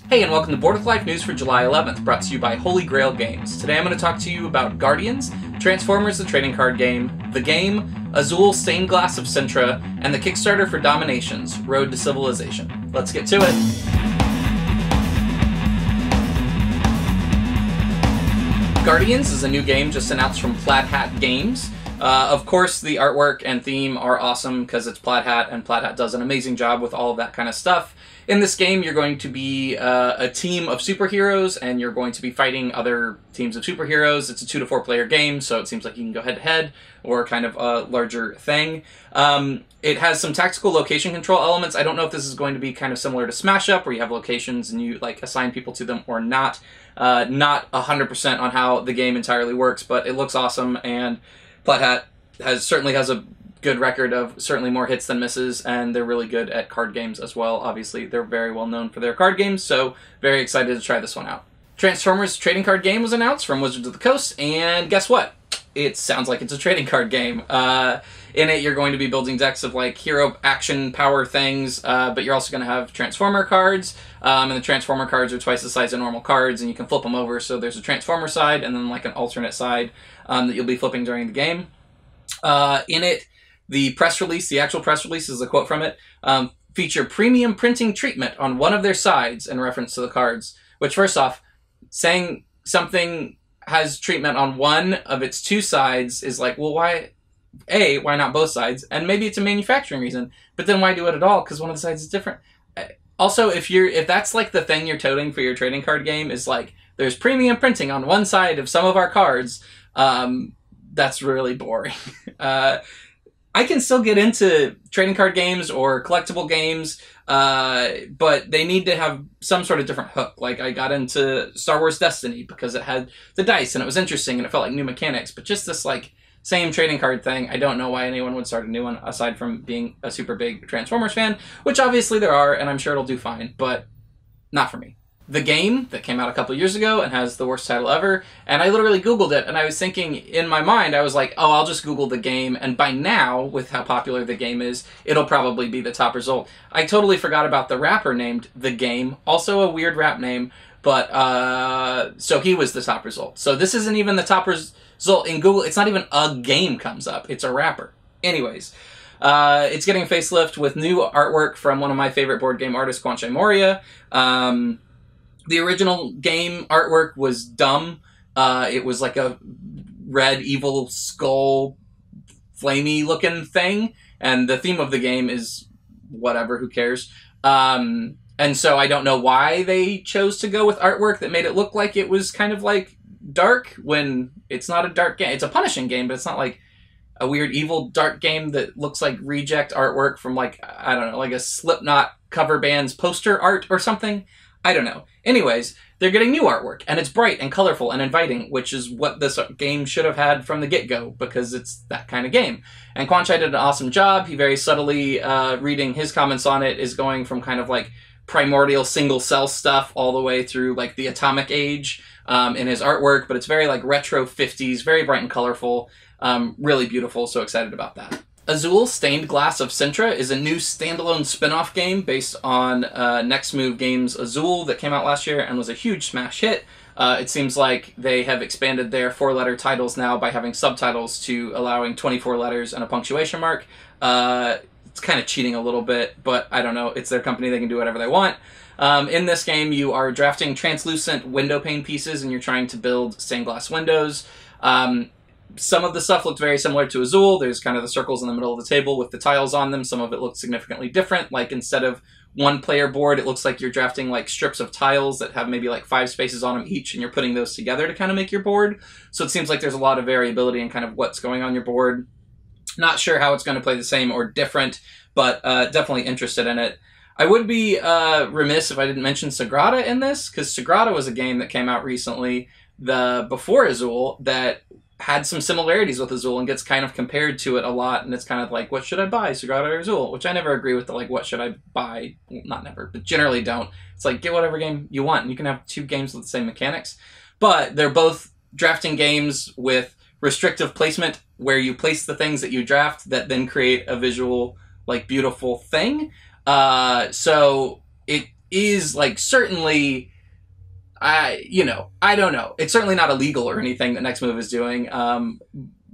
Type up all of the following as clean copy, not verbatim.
Hey, and welcome to Board of Life News for July 11th, brought to you by Holy Grail Games. Today I'm going to talk to you about Guardians, Transformers the trading card game, the game, Azul Stained Glass of Sintra, and the Kickstarter for Dominations, Road to Civilization. Let's get to it. Guardians is a new game just announced from Plaid Hat Games. Of course, the artwork and theme are awesome because it's Plaid Hat, and Plaid Hat does an amazing job with all of that kind of stuff. In this game, you're going to be a team of superheroes, and you're going to be fighting other teams of superheroes. It's a 2 to 4 player game, so it seems like you can go head-to-head, or kind of a larger thing. It has some tactical location control elements. I don't know if this is going to be kind of similar to Smash Up, where you have locations and you like assign people to them or not. Not 100% on how the game entirely works, but it looks awesome, and Plaid Hat certainly has a good record of certainly more hits than misses, and they're really good at card games as well. Obviously, they're very well known for their card games, so very excited to try this one out. Transformers trading card game was announced from Wizards of the Coast, and guess what? It sounds like it's a trading card game. In it, you're going to be building decks of like hero action power things, but you're also going to have Transformer cards, and the Transformer cards are twice the size of normal cards, and you can flip them over, so there's a Transformer side and then like an alternate side that you'll be flipping during the game. In it, the press release, the actual press release is a quote from it, feature premium printing treatment on one of their sides in reference to the cards, which first off, saying something has treatment on one of its two sides is like, well, why not both sides? And maybe it's a manufacturing reason, but then why do it at all? Because one of the sides is different. Also, if that's like the thing you're toting for your trading card game is like, there's premium printing on one side of some of our cards, that's really boring. I can still get into trading card games or collectible games, but they need to have some sort of different hook. Like, I got into Star Wars Destiny because it had the dice and it was interesting and it felt like new mechanics, but just this like same trading card thing, I don't know why anyone would start a new one aside from being a super big Transformers fan, which obviously there are, and I'm sure it'll do fine, but not for me. The game that came out a couple years ago and has the worst title ever, and I literally Googled it, and I was thinking in my mind, I was like, oh, I'll just Google the game, and by now, with how popular the game is, it'll probably be the top result. I totally forgot about the rapper named The Game, also a weird rap name, but, so he was the top result. So this isn't even the top result in Google, it's not even a game comes up, it's a rapper. Anyways, it's getting a facelift with new artwork from one of my favorite board game artists, Kwanchai Moria. The original game artwork was dumb. It was like a red evil skull flamey looking thing, and the theme of the game is whatever, who cares? And so I don't know why they chose to go with artwork that made it look like it was kind of like dark when it's not a dark game. It's a punishing game, but it's not like a weird evil dark game that looks like reject artwork from like, I don't know, like a Slipknot cover band's poster art or something. I don't know. Anyways, they're getting new artwork, and it's bright and colorful and inviting, which is what this game should have had from the get-go, because it's that kind of game. And Kwanchai did an awesome job. He very subtly, reading his comments on it, is going from kind of like primordial single-cell stuff all the way through like the atomic age in his artwork, but it's very like retro 50s, very bright and colorful, really beautiful, so excited about that. Azul Stained Glass of Sintra is a new standalone spin-off game based on Next Move Games' Azul that came out last year and was a huge smash hit. It seems like they have expanded their 4-letter titles now by having subtitles to allowing 24 letters and a punctuation mark. It's kind of cheating a little bit, but I don't know. It's their company. They can do whatever they want. In this game, you are drafting translucent window pane pieces, and you're trying to build stained glass windows. Some of the stuff looked very similar to Azul. There's kind of the circles in the middle of the table with the tiles on them. Some of it looks significantly different. Like instead of one player board, it looks like you're drafting like strips of tiles that have maybe like 5 spaces on them each, and you're putting those together to kind of make your board. So it seems like there's a lot of variability in kind of what's going on your board. Not sure how it's going to play the same or different, but definitely interested in it. I would be remiss if I didn't mention Sagrada in this, because Sagrada was a game that came out recently, before Azul, that had some similarities with Azul and gets kind of compared to it a lot, and it's kind of like, what should I buy, Sagrada or Azul? Which I never agree with the, like, what should I buy? Well, not never, but generally don't. It's like, get whatever game you want, and you can have 2 games with the same mechanics. But they're both drafting games with restrictive placement, where you place the things that you draft that then create a visual, like, beautiful thing. So it is like certainly, I don't know. It's certainly not illegal or anything that Next Move is doing.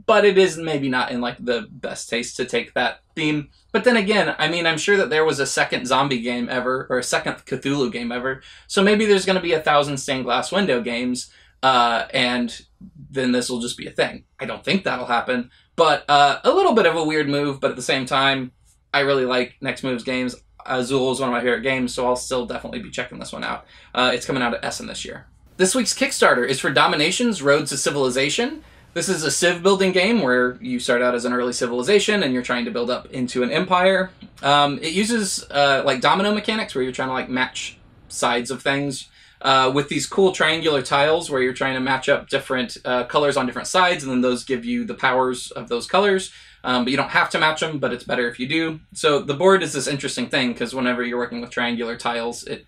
But it is maybe not in like the best taste to take that theme. But then again, I mean, I'm sure that there was a second zombie game ever, or a second Cthulhu game ever. So maybe there's going to be 1,000 stained glass window games, and then this will just be a thing. I don't think that'll happen, but a little bit of a weird move. But at the same time, I really like Next Move's games. Azul is one of my favorite games, so I'll still definitely be checking this one out. It's coming out at Essen this year. This week's Kickstarter is for Dominations: Road to Civilization. This is a civ building game where you start out as an early civilization and you're trying to build up into an empire. It uses like domino mechanics where you're trying to like match sides of things with these cool triangular tiles where you're trying to match up different colors on different sides, and then those give you the powers of those colors. But you don't have to match them, but it's better if you do. So the board is this interesting thing because whenever you're working with triangular tiles, it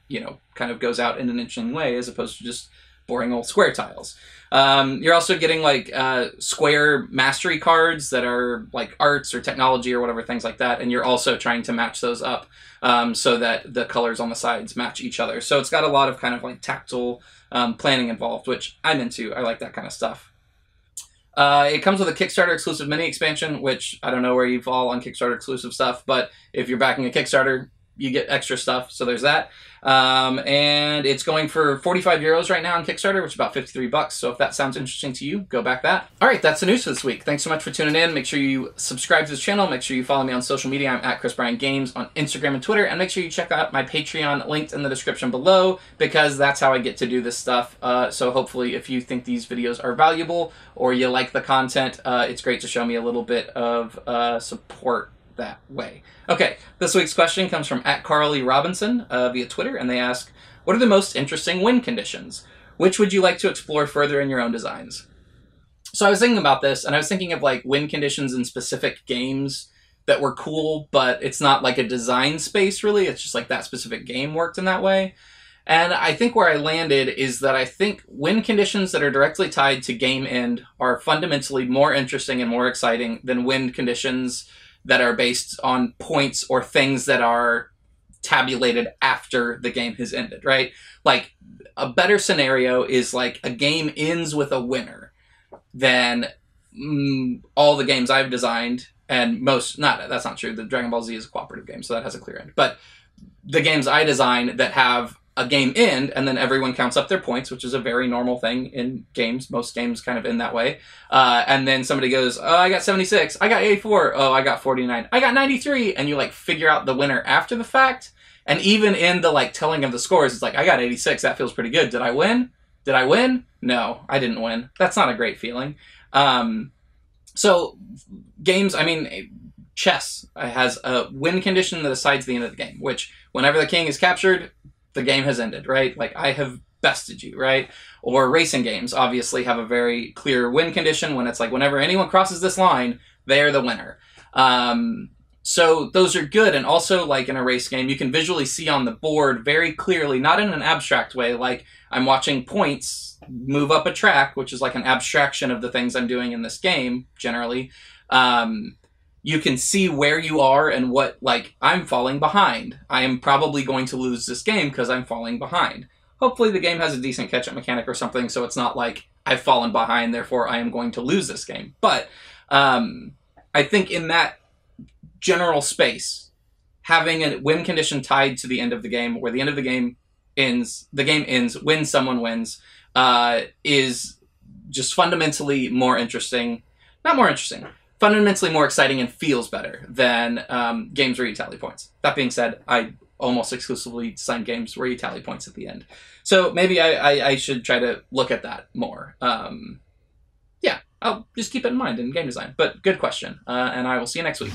kind of goes out in an interesting way as opposed to just boring old square tiles. You're also getting like square mastery cards that are like arts or technology or whatever, things like that, and you're also trying to match those up so that the colors on the sides match each other. So it's got a lot of kind of like tactile planning involved, which I'm into. I like that kind of stuff. It comes with a Kickstarter exclusive mini expansion, which I don't know where you fall on Kickstarter exclusive stuff, but if you're backing a Kickstarter, you get extra stuff, so there's that. And it's going for 45 euros right now on Kickstarter, which is about 53 bucks. So if that sounds interesting to you, go back that. All right, that's the news for this week. Thanks so much for tuning in. Make sure you subscribe to this channel. Make sure you follow me on social media. I'm at Chris Bryant Games on Instagram and Twitter. And make sure you check out my Patreon linked in the description below, because that's how I get to do this stuff. So hopefully if you think these videos are valuable or you like the content, it's great to show me a little bit of support that way. Okay, this week's question comes from @Carly Robinson via Twitter, and they ask, what are the most interesting win conditions? Which would you like to explore further in your own designs? So I was thinking about this, and I was thinking of like win conditions in specific games that were cool, but it's not like a design space really, it's just like that specific game worked in that way. And I think where I landed is that I think win conditions that are directly tied to game end are fundamentally more interesting and more exciting than win conditions that are based on points or things that are tabulated after the game has ended, right? Like, a better scenario is like a game ends with a winner than all the games I've designed, and that's not true. The Dragon Ball Z is a cooperative game, so that has a clear end. But the games I design that have a game end, and then everyone counts up their points, which is a very normal thing in games. Most games kind of end that way. And then somebody goes, oh, I got 76. I got 84. Oh, I got 49. I got 93. And you like figure out the winner after the fact. And even in the like telling of the scores, it's like, I got 86. That feels pretty good. Did I win? Did I win? No, I didn't win. That's not a great feeling. So games, I mean, chess has a win condition that decides the end of the game, which whenever the king is captured, the game has ended, right? Like, I have bested you, right? Or racing games obviously have a very clear win condition when it's like, whenever anyone crosses this line, they're the winner. So those are good. And also, like in a race game, you can visually see on the board very clearly, not in an abstract way, like I'm watching points move up a track, which is like an abstraction of the things I'm doing in this game, generally. You can see where you are and what, like, I'm falling behind. I am probably going to lose this game because I'm falling behind. Hopefully the game has a decent catch-up mechanic or something, so it's not like I've fallen behind, therefore I am going to lose this game. But I think in that general space, having a win condition tied to the end of the game, where the end of the game ends, when someone wins, is just fundamentally more interesting. Not more interesting. Fundamentally more exciting and feels better than games where you tally points. That being said, I almost exclusively design games where you tally points at the end. So maybe I should try to look at that more. Yeah, I'll just keep it in mind in game design. But good question, and I will see you next week.